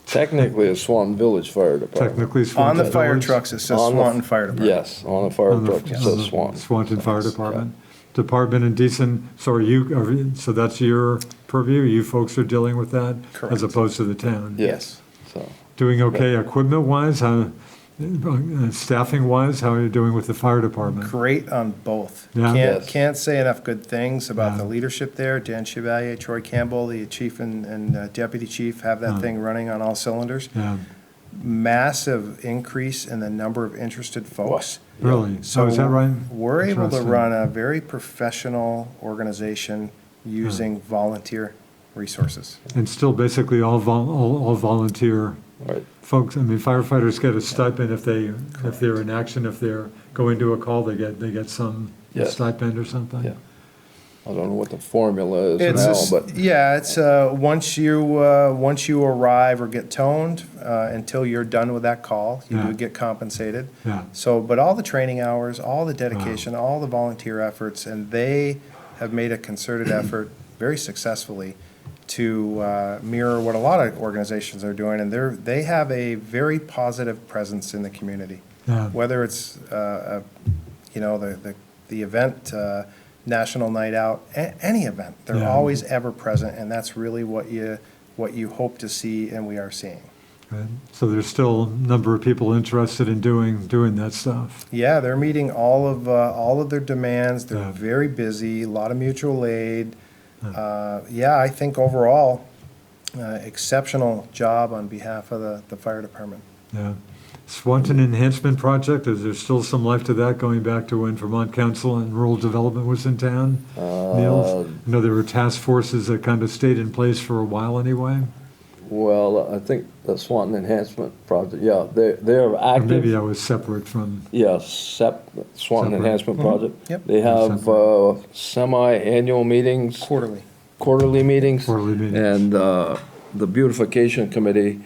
technically, it's Swanton Village Fire Department. Technically On Swanton the fire Village? trucks, it says On the- Swanton Fire Department. Yes, on the fire On the- truck, it on says the Swanton. Swanton Fire Yes, Department. Department in decent, so that's your purview? You folks are dealing with that? Correct. As opposed to the town? Yes, so, Doing okay equipment-wise? Staffing-wise, how are you doing with the fire department? Great on both. Yeah. Yes. Can't say enough good things about Yeah. the leadership there. Dan Chevalier, Troy Campbell, the chief and deputy chief have that Yeah. thing running on all cylinders. Yeah, Massive increase in the number of interested folks. really? So So is that right? We're able to Interesting. run a very professional organization using volunteer resources. And still basically all volunteer right, folks. I mean, firefighters get a stipend if they're in action, if they're going to a call, they get some Yes. stipend or something? yeah. I don't know what the formula is It's now, but yeah, it's once you arrive or get toned until you're done with that call, you Yeah. do get compensated. Yeah, So, but all the training hours, all the dedication, all the volunteer efforts, and they have made a concerted effort very successfully to mirror what a lot of organizations are doing, and they have a very positive presence in the community. yeah, Whether it's the event, National Night Out, any event, they're Yeah. always ever present, and that's really what you hope to see, and we are seeing. right. So there's still a number of people interested in doing that stuff. Yeah, they're meeting all of their demands. They're Yeah. very busy. A lot of mutual aid. Yeah, I think overall, exceptional job on behalf of the fire department. Yeah. Swanton Enhancement Project, is there still some life to that, going back to when Vermont Council and Rural Development was in town? Niels? I know there were task forces that kind of stayed in place for a while anyway. well, I think the Swanton Enhancement Project, yeah, they're Or active. maybe that was separate from, Yes, Swanton Separate. Enhancement Project. Yep. They have semi-annual meetings, Quarterly. quarterly meetings. Quarterly meetings. And the Beautification Committee,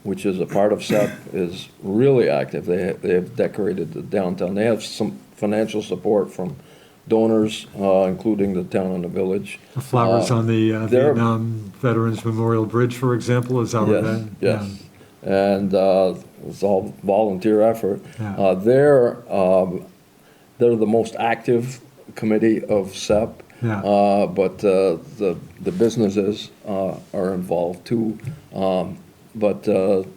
which is a part of SEP, is really active. They have decorated the downtown. They have some financial support from donors, including the town and the village. the flowers on the they're- Vietnam Veterans Memorial Bridge, for example, is that what that? Yes, yes. And it's all volunteer effort. Yeah. They're the most active committee of SEP. Yeah. But the businesses are involved too. But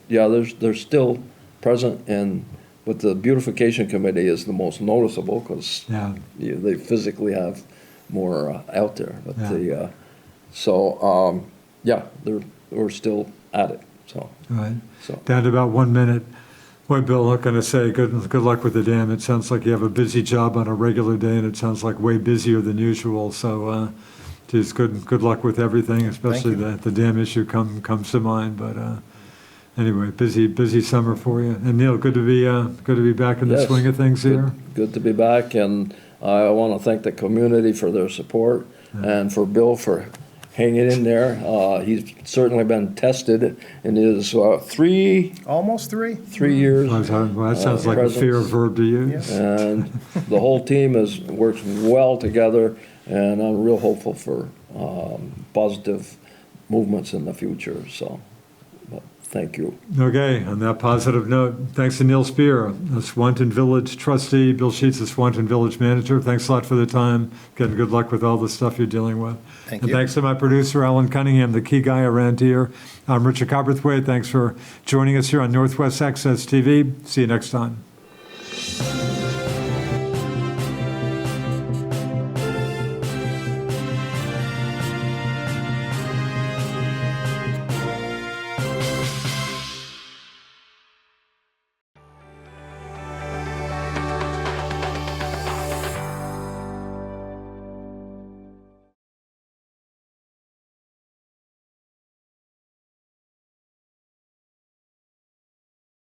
yeah, they're still present, but the beautification committee is the most noticeable because Yeah, they physically have more out there. But Yeah. yeah, we're still at it. So right. so. Down to about 1 minute. Boy, Bill, what can I say? Good luck with the dam. It sounds like you have a busy job on a regular day, and it sounds like way busier than usual. So, just good luck with everything, especially you. the dam issue comes to mind. But anyway, busy summer for you. And Neil, good to be back in the Yes. swing of things here. Good to be back, and I want to thank the community for their support and for Bill for hanging in there. He's certainly been tested in his Almost 3. 3 years. Well, that sounds like a presence. fair verb to use. And the whole team has worked well together, and I'm real hopeful for positive movements in the future. So, but thank you. Okay, on that positive note, thanks to Neal Speer, the Swanton Village trustee, Bill Sheets, the Swanton Village manager. Thanks a lot for the time. Again, good luck with all the stuff you're dealing with. Thank And you. thanks to my producer, Alan Cunningham, the key guy around here. I'm Richard Cowperthwait. Thanks for joining us here on Northwest Access TV. See you next time.